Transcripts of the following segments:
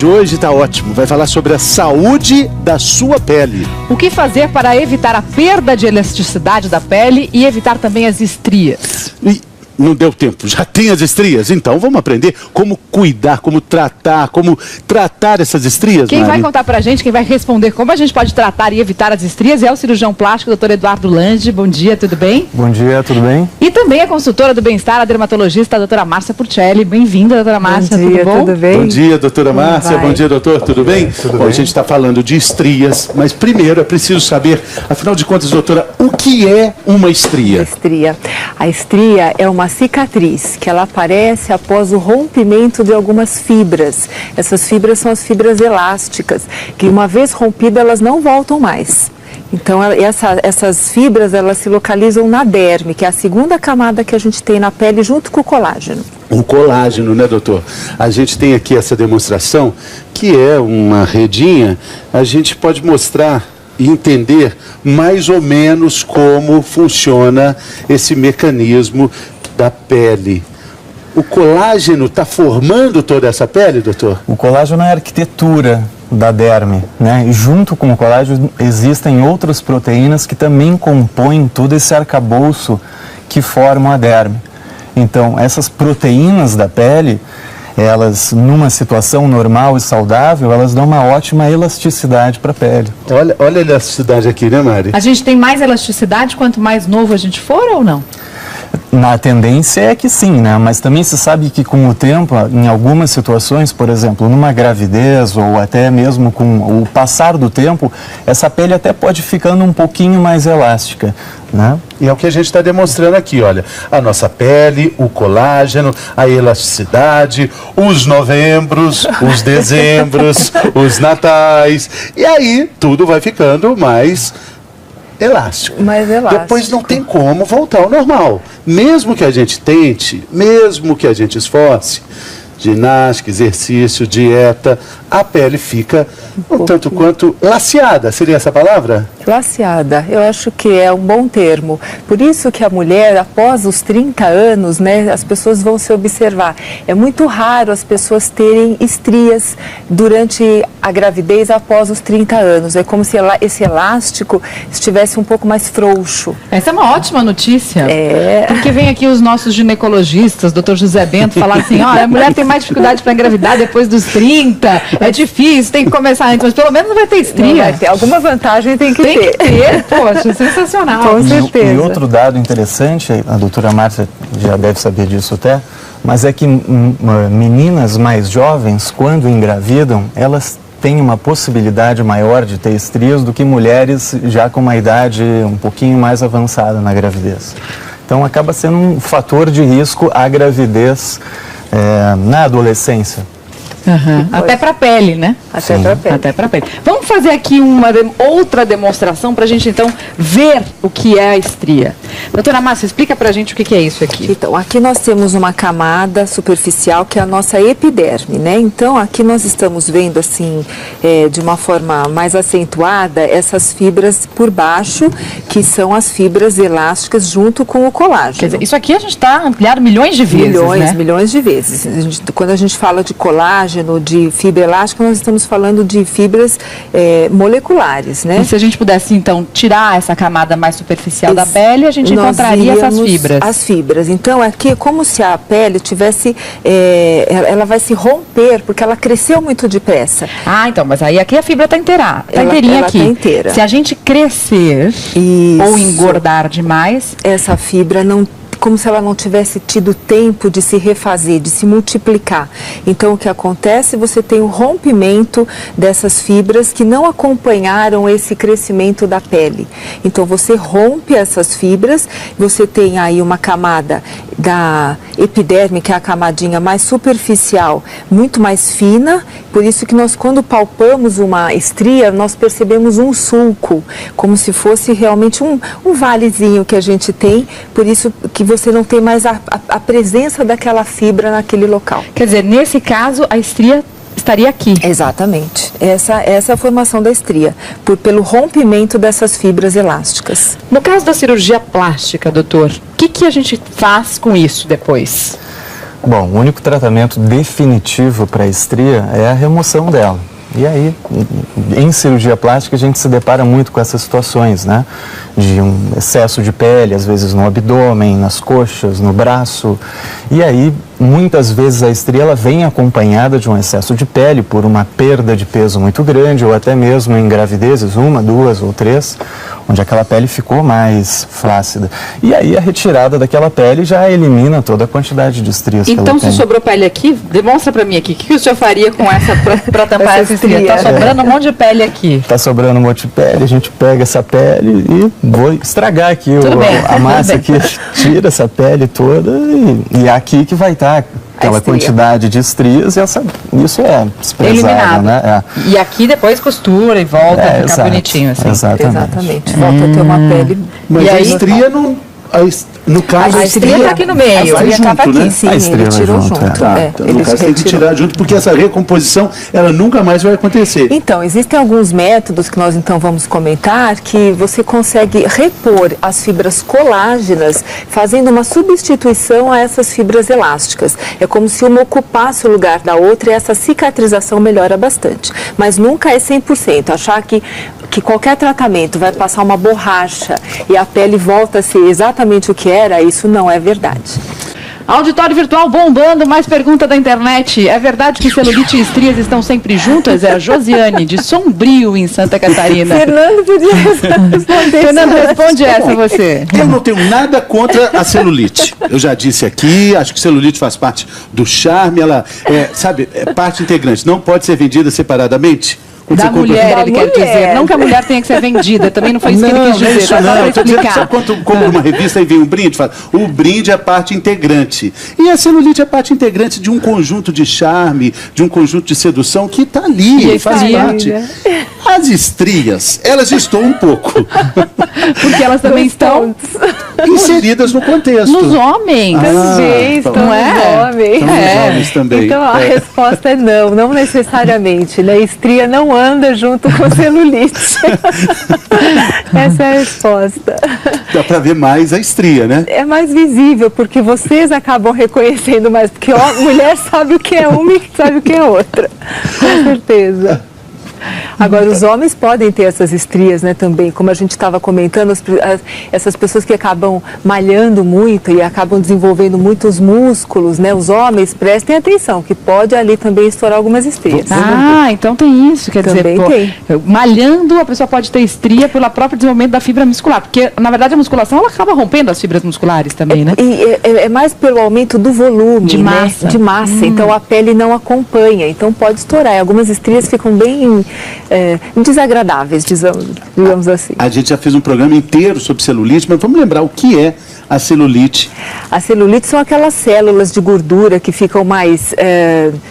Hoje tá ótimo, vai falar sobre a saúde da sua pele. O que fazer para evitar a perda de elasticidade da pele e evitar também as estrias? Não deu tempo, já tem as estrias? Então vamos aprender como cuidar, como tratar essas estrias, Quem Mari? vai contar pra gente, quem vai responder como a gente pode tratar e evitar as estrias é o cirurgião plástico, Dr. Eduardo Lande. Bom dia, tudo bem? Bom dia, tudo bem? E também a consultora do bem-estar, a dermatologista, a doutora Márcia Purcelli. Bem-vinda, doutora Márcia, tudo bom? Tudo bem? Bom dia, doutora Márcia. Bom dia, doutor. Tudo bem? Tudo Bom, bem. a gente está falando de estrias, mas primeiro é preciso saber, afinal de contas, doutora, o que é uma estria? Estria. A estria é uma cicatriz que ela aparece após o rompimento de algumas fibras. Essas fibras são as fibras elásticas, que uma vez rompidas elas não voltam mais. Então essas fibras elas se localizam na derme, que é a segunda camada que a gente tem na pele junto com o colágeno. O colágeno, né, doutor? A gente tem aqui essa demonstração, que é uma redinha. A gente pode mostrar e entender mais ou menos como funciona esse mecanismo da pele. O colágeno está formando toda essa pele, doutor? O colágeno é a arquitetura da derme, né? E junto com o colágeno existem outras proteínas que também compõem todo esse arcabouço que formam a derme. Então, essas proteínas da pele, elas, numa situação normal e saudável, elas dão uma ótima elasticidade para a pele. Olha a elasticidade aqui, né, Mari? A gente tem mais elasticidade quanto mais novo a gente for ou não? Na tendência é que sim, né? Mas também se sabe que com o tempo, em algumas situações, por exemplo, numa gravidez ou até mesmo com o passar do tempo, essa pele até pode ficando um pouquinho mais elástica, né? E é o que a gente está demonstrando aqui, olha. A nossa pele, o colágeno, a elasticidade, os novembros, os dezembros, os natais. E aí, tudo vai ficando mais elástico. Mais elástico. Depois não tem como voltar ao normal. Mesmo que a gente tente, mesmo que a gente esforce, ginástica, exercício, dieta, a pele fica um tanto quanto laceada. Seria essa a palavra? Laceada, eu acho que é um bom termo. Por isso que a mulher, após os 30 anos, né, as pessoas vão se observar. É muito raro as pessoas terem estrias durante a gravidez após os 30 anos. É como se esse elástico estivesse um pouco mais frouxo. Essa é uma ótima notícia. É. Porque vem aqui os nossos ginecologistas, Dr. José Bento, falar assim, olha, a mulher tem mais dificuldade para engravidar depois dos 30, é difícil, tem que começar antes, mas pelo menos não vai ter estria. Não vai ter. Alguma vantagem tem que ter. Poxa, sensacional. Com certeza. E outro dado interessante, a doutora Márcia já deve saber disso até, mas é que meninas mais jovens, quando engravidam, elas têm uma possibilidade maior de ter estrias do que mulheres já com uma idade um pouquinho mais avançada na gravidez. Então acaba sendo um fator de risco a gravidez na adolescência. Uhum. Até para a pele, né? Até para a pele. Até para a pele. Vamos fazer aqui outra demonstração para a gente, então, ver o que é a estria. Doutora Márcia, explica para a gente o que é isso aqui. Então, aqui nós temos uma camada superficial que é a nossa epiderme, né? Então, aqui nós estamos vendo, assim, de uma forma mais acentuada, essas fibras por baixo, que são as fibras elásticas junto com o colágeno. Quer dizer, isso aqui a gente está ampliado milhões de vezes, né? Milhões de vezes. Quando a gente fala de colágeno, de fibra elástica, nós estamos falando de fibras moleculares, né? E se a gente pudesse, então, tirar essa camada mais superficial da pele, a gente encontraria essas fibras. As fibras. Então, aqui é como se a pele tivesse, ela vai se romper, porque ela cresceu muito depressa. Ah, então, mas aí aqui a fibra está inteira, inteirinha aqui. Tá inteira. Se a gente crescer ou engordar demais, essa fibra não, como se ela não tivesse tido tempo de se refazer, de se multiplicar. Então, o que acontece? Você tem o rompimento dessas fibras que não acompanharam esse crescimento da pele. Então, você rompe essas fibras, você tem aí uma camada da epiderme, que é a camadinha mais superficial, muito mais fina, por isso que nós, quando palpamos uma estria, nós percebemos um sulco, como se fosse realmente um valezinho que a gente tem, por isso que você não tem mais a presença daquela fibra naquele local. Quer dizer, nesse caso, a estria estaria aqui. Exatamente. Essa é a formação da estria, pelo rompimento dessas fibras elásticas. No caso da cirurgia plástica, doutor, o que a gente faz com isso depois? Bom, o único tratamento definitivo para a estria é a remoção dela. E aí, em cirurgia plástica, a gente se depara muito com essas situações, né? De um excesso de pele, às vezes no abdômen, nas coxas, no braço. E aí, muitas vezes a estria ela vem acompanhada de um excesso de pele por uma perda de peso muito grande, ou até mesmo em gravidezes, 1, 2 ou 3, onde aquela pele ficou mais flácida. E aí a retirada daquela pele já elimina toda a quantidade de estrias que ela Então, tem. se sobrou pele aqui, demonstra pra mim aqui, o que o senhor faria com essa para tampar essa estria? Tá sobrando um monte de pele aqui. Tá sobrando um monte de pele, a gente pega essa pele e vou estragar aqui a massa que tira essa pele toda e é aqui que vai estar aquela quantidade de estrias e isso é desprezável, né? É. E aqui depois costura e volta a ficar bonitinho assim. Exatamente. Volta a ter uma pele. Mas e a aí, estria não... No caso, a estria está aqui no meio. A estria estava aqui, né? sim, A estria ele tirou junto, junto. Então, no caso, tem que tirar junto, porque essa recomposição, ela nunca mais vai acontecer. Então, existem alguns métodos que nós então vamos comentar que você consegue repor as fibras colágenas fazendo uma substituição a essas fibras elásticas. É como se uma ocupasse o lugar da outra e essa cicatrização melhora bastante. Mas nunca é 100%. Achar que qualquer tratamento vai passar uma borracha e a pele volta a ser exatamente o que era, isso não é verdade. Auditório virtual bombando, mais pergunta da internet. É verdade que celulite e estrias estão sempre juntas? É a Josiane, de Sombrio, em Santa Catarina. Fernando podia responder. Fernando, responde essa você. Eu não tenho nada contra a celulite. Eu já disse aqui, acho que celulite faz parte do charme, ela é parte integrante. Não pode ser vendida separadamente. Da mulher, ele quer dizer. Não que a mulher tenha que ser vendida, também não foi isso que ele quis dizer. Isso não, estou dizendo, sabe quando compra uma revista e vem um brinde? Fala, o brinde é parte integrante. E a celulite é parte integrante de um conjunto de charme, de um conjunto de sedução que está ali, faz parte. As estrias, elas estão um pouco. Porque elas também estão inseridas no contexto. Nos homens. Também estão não é? nos homens. Estão nos homens também. Então a resposta é não necessariamente. Né? Estria não anda junto com celulite. Essa é a resposta. Dá para ver mais a estria, né? É mais visível, porque vocês acabam reconhecendo mais, porque mulher sabe o que é uma e sabe o que é outra. Com certeza. Agora, os homens podem ter essas estrias, né, também, como a gente estava comentando, essas pessoas que acabam malhando muito e acabam desenvolvendo muitos músculos, né, os homens, prestem atenção, que pode ali também estourar algumas estrias. Então tem isso, quer também dizer, malhando, a pessoa pode ter estria pelo próprio desenvolvimento da fibra muscular, porque, na verdade, a musculação, ela acaba rompendo as fibras musculares também, né? É mais pelo aumento do volume, de massa, né? De massa. Então a pele não acompanha, então pode estourar. Algumas estrias ficam bem desagradáveis, digamos assim. A gente já fez um programa inteiro sobre celulite, mas vamos lembrar o que é a celulite. A celulite são aquelas células de gordura que ficam mais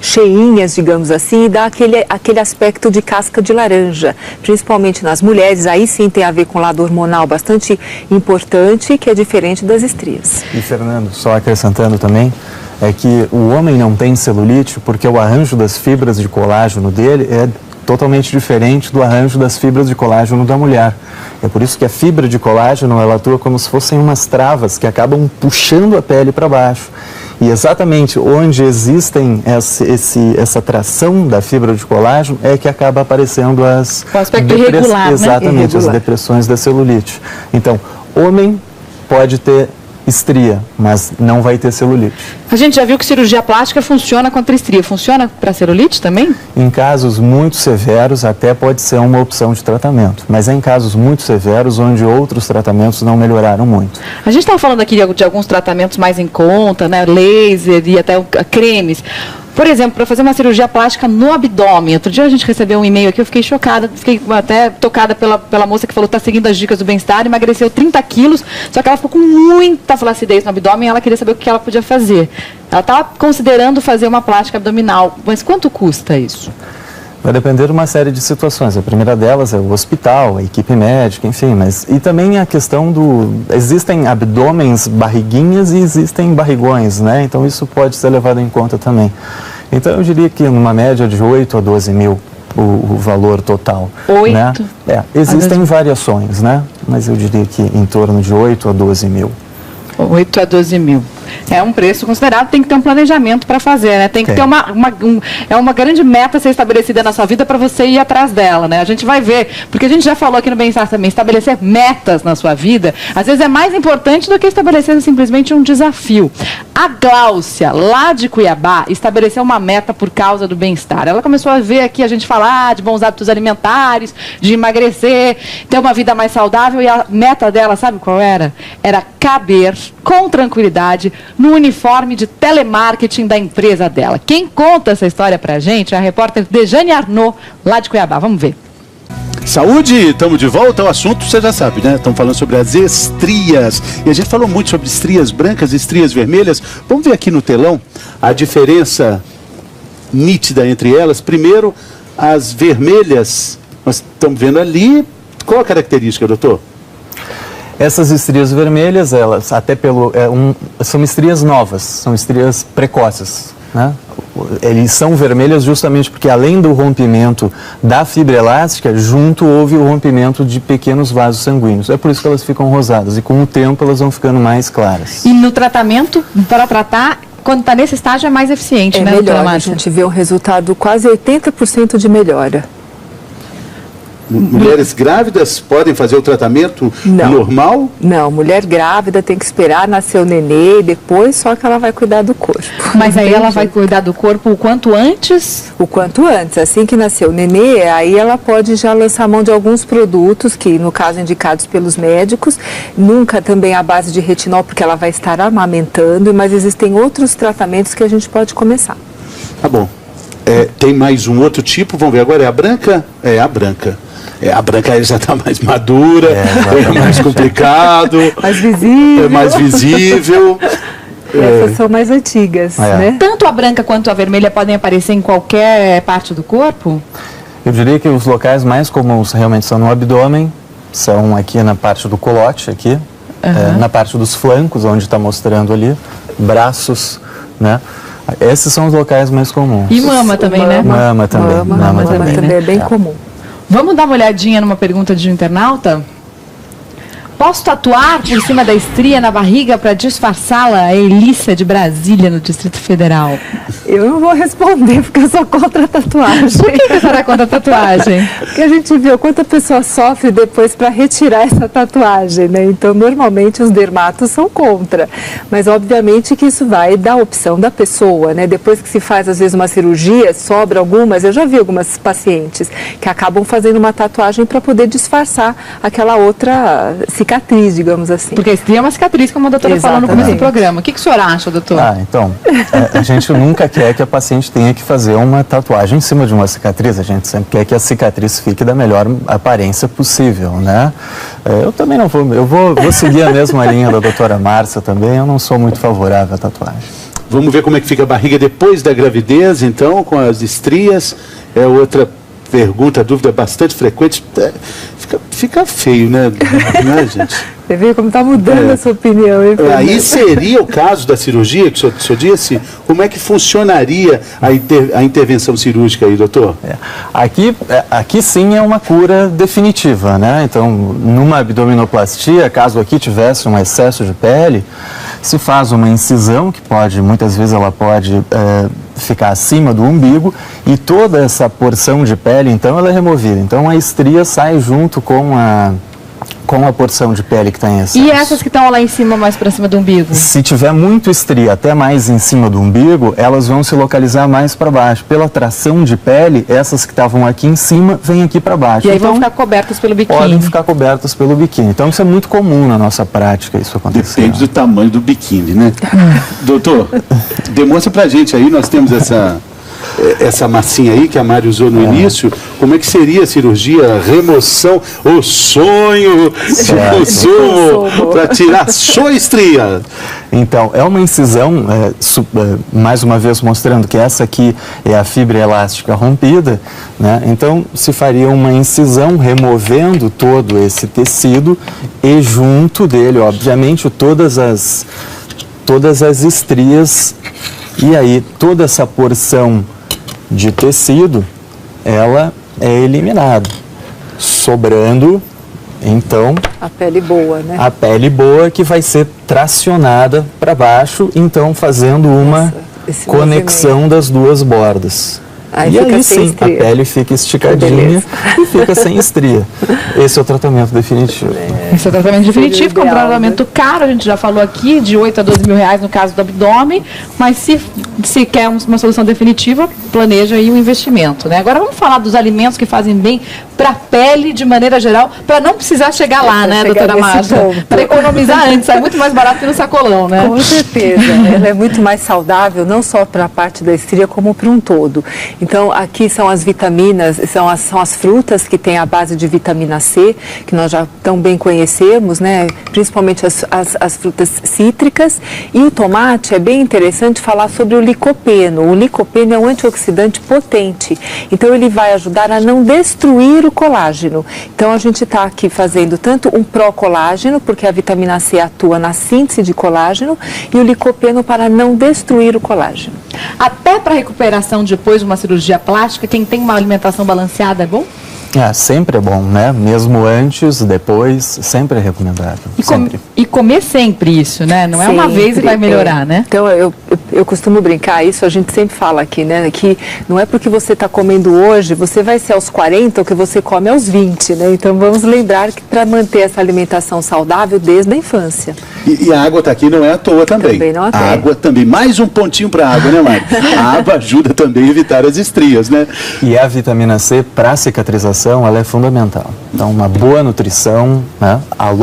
cheinhas, digamos assim, e dá aquele aspecto de casca de laranja, principalmente nas mulheres. Aí sim tem a ver com o lado hormonal bastante importante, que é diferente das estrias. E Fernando, só acrescentando também, é que o homem não tem celulite porque o arranjo das fibras de colágeno dele é totalmente diferente do arranjo das fibras de colágeno da mulher. É por isso que a fibra de colágeno, ela atua como se fossem umas travas que acabam puxando a pele para baixo. E exatamente onde existem essa tração da fibra de colágeno é que acaba aparecendo as... O aspecto irregular, exatamente, né? as depressões da celulite. Então, homem pode ter estria, mas não vai ter celulite. A gente já viu que cirurgia plástica funciona contra estria. Funciona para celulite também? Em casos muito severos, até pode ser uma opção de tratamento. Mas é em casos muito severos, onde outros tratamentos não melhoraram muito. A gente estava falando aqui de alguns tratamentos mais em conta, né? Laser e até cremes. Por exemplo, para fazer uma cirurgia plástica no abdômen. Outro dia a gente recebeu um e-mail aqui, eu fiquei chocada, fiquei até tocada pela moça que falou que está seguindo as dicas do bem-estar, emagreceu 30 quilos, só que ela ficou com muita flacidez no abdômen e ela queria saber o que ela podia fazer. Ela estava considerando fazer uma plástica abdominal, mas quanto custa isso? Vai depender de uma série de situações. A primeira delas é o hospital, a equipe médica, enfim. E também a questão existem abdômenes, barriguinhas e existem barrigões, né? Então isso pode ser levado em conta também. Então eu diria que numa média de 8 a 12 mil o valor total. 8? Né? Existem variações, né? Mas eu diria que em torno de 8 a 12 mil. 8 a 12 mil. É um preço considerável, tem que ter um planejamento para fazer, né? Tem que ter uma grande meta a ser estabelecida na sua vida para você ir atrás dela, né? A gente vai ver, porque a gente já falou aqui no Bem-Estar também, estabelecer metas na sua vida, às vezes é mais importante do que estabelecer simplesmente um desafio. A Gláucia, lá de Cuiabá, estabeleceu uma meta por causa do bem-estar. Ela começou a ver aqui a gente falar de bons hábitos alimentares, de emagrecer, ter uma vida mais saudável, e a meta dela, sabe qual era? Era caber com tranquilidade no uniforme de telemarketing da empresa dela. Quem conta essa história pra gente é a repórter Dejane Arnaud, lá de Cuiabá. Vamos ver. Saúde, estamos de volta ao assunto, você já sabe, né? Estamos falando sobre as estrias. E a gente falou muito sobre estrias brancas e estrias vermelhas. Vamos ver aqui no telão a diferença nítida entre elas. Primeiro, as vermelhas, nós estamos vendo ali. Qual a característica, doutor? Essas estrias vermelhas, elas até são estrias novas, são estrias precoces, né? Eles são vermelhas justamente porque, além do rompimento da fibra elástica, junto houve o rompimento de pequenos vasos sanguíneos. É por isso que elas ficam rosadas e, com o tempo, elas vão ficando mais claras. E no tratamento, para tratar, quando está nesse estágio, é mais eficiente, né, doutora melhor, Márcia? a gente vê um resultado quase 80% de melhora. Mulheres grávidas podem fazer o tratamento normal? Não, mulher grávida tem que esperar nascer o nenê e depois só que ela vai cuidar do corpo. Mas aí ela vai cuidar do corpo o quanto antes? O quanto antes. Assim que nascer o nenê, aí ela pode já lançar mão de alguns produtos que, no caso, indicados pelos médicos. Nunca também à base de retinol, porque ela vai estar amamentando, mas existem outros tratamentos que a gente pode começar. Tá bom. Tem mais um outro tipo, vamos ver agora, é a branca? É a branca. A branca já está mais madura, é mais complicado. Mais visível. É mais visível. Essas são mais antigas, né? Tanto a branca quanto a vermelha podem aparecer em qualquer parte do corpo? Eu diria que os locais mais comuns realmente são no abdômen, são aqui na parte do colote, aqui, na parte dos flancos, onde está mostrando ali, braços, né? Esses são os locais mais comuns. E mama também, né? Mama também. Mama também, né? É bem comum. Vamos dar uma olhadinha numa pergunta de um internauta? Posso tatuar por cima da estria na barriga para disfarçá-la? A Elissa de Brasília, no Distrito Federal. Eu não vou responder porque eu sou contra a tatuagem. Por que você será contra a tatuagem? Porque a gente viu quanto a pessoa sofre depois para retirar essa tatuagem, né? Então, normalmente, os dermatos são contra. Mas, obviamente, que isso vai da opção da pessoa, né? Depois que se faz, às vezes, uma cirurgia, sobra algumas. Eu já vi algumas pacientes que acabam fazendo uma tatuagem para poder disfarçar aquela outra cicatriz, digamos assim. Porque a estria é uma cicatriz, como a doutora falou no começo do programa. O que o senhor acha, doutor? Então, a gente nunca quer que a paciente tenha que fazer uma tatuagem em cima de uma cicatriz. A gente sempre quer que a cicatriz fique da melhor aparência possível, né? Eu também não vou, eu vou seguir a mesma linha da doutora Márcia também. Eu não sou muito favorável à tatuagem. Vamos ver como é que fica a barriga depois da gravidez, então, com as estrias. É outra pergunta, dúvida bastante frequente. Fica feio, né, gente? Você vê como está mudando a sua opinião. Hein, aí seria o caso da cirurgia, que o senhor disse? Como é que funcionaria a intervenção cirúrgica aí, doutor? Aqui sim é uma cura definitiva, né? Então, numa abdominoplastia, caso aqui tivesse um excesso de pele, se faz uma incisão, que muitas vezes ela pode ficar acima do umbigo, e toda essa porção de pele, então, ela é removida. Então, a estria sai junto com a porção de pele que está em excesso. E essas que estão lá em cima, mais para cima do umbigo? Se tiver muito estria, até mais em cima do umbigo, elas vão se localizar mais para baixo. Pela tração de pele, essas que estavam aqui em cima, vêm aqui para baixo. E aí então, vão ficar cobertas pelo biquíni? Podem ficar cobertas pelo biquíni. Então, isso é muito comum na nossa prática, isso acontecer. Depende do tamanho do biquíni, né? Doutor, demonstra pra gente aí, nós temos essa massinha aí que a Mari usou no início. Como é que seria a cirurgia, remoção, o sonho de consumo para tirar sua estria? Então, é uma incisão, mais uma vez mostrando que essa aqui é a fibra elástica rompida, né? Então, se faria uma incisão removendo todo esse tecido e junto dele, obviamente, todas as estrias E aí toda essa porção de tecido, ela é eliminada, sobrando, então, A pele boa, né? a pele boa que vai ser tracionada para baixo, então fazendo uma esse conexão das duas bordas. Aí E fica aí sem sim, estria. a pele fica esticadinha Beleza. e fica sem estria. Esse é o tratamento definitivo. Esse é o tratamento definitivo, que é um ideal, tratamento caro, a gente já falou aqui, de 8 a 12 mil reais no caso do abdômen, mas se quer uma solução definitiva, planeja aí um investimento, né? Agora vamos falar dos alimentos que fazem bem para a pele de maneira geral, para não precisar chegar lá, né, chegar doutora nesse Márcia? ponto. Para economizar antes, é muito mais barato que no sacolão, né? Com certeza, ela é muito mais saudável, não só para a parte da estria, como para um todo. Então, aqui são as vitaminas, são as frutas que têm a base de vitamina C, que nós já tão bem conhecemos, né? Principalmente as frutas cítricas. E o tomate, é bem interessante falar sobre o licopeno. O licopeno é um antioxidante potente, então ele vai ajudar a não destruir o colágeno. Então, a gente está aqui fazendo tanto um pró-colágeno, porque a vitamina C atua na síntese de colágeno, e o licopeno para não destruir o colágeno. Até para recuperação depois de uma cirurgia plástica, quem tem uma alimentação balanceada é bom? Sempre é bom, né? Mesmo antes, depois, sempre é recomendável. Sempre. E comer sempre isso, né? Não é uma vez e vai melhorar, né? Então, eu costumo brincar isso, a gente sempre fala aqui, né? Que não é porque você está comendo hoje, você vai ser aos 40 o que você come aos 20, né? Então, vamos lembrar que para manter essa alimentação saudável desde a infância. E a água está aqui não é à toa também. Também não é à toa. A água também. Mais um pontinho para a água, né, Mário? A água ajuda também a evitar as estrias, né? E a vitamina C, para cicatrização, ela é fundamental. Então, uma boa nutrição, né, a longo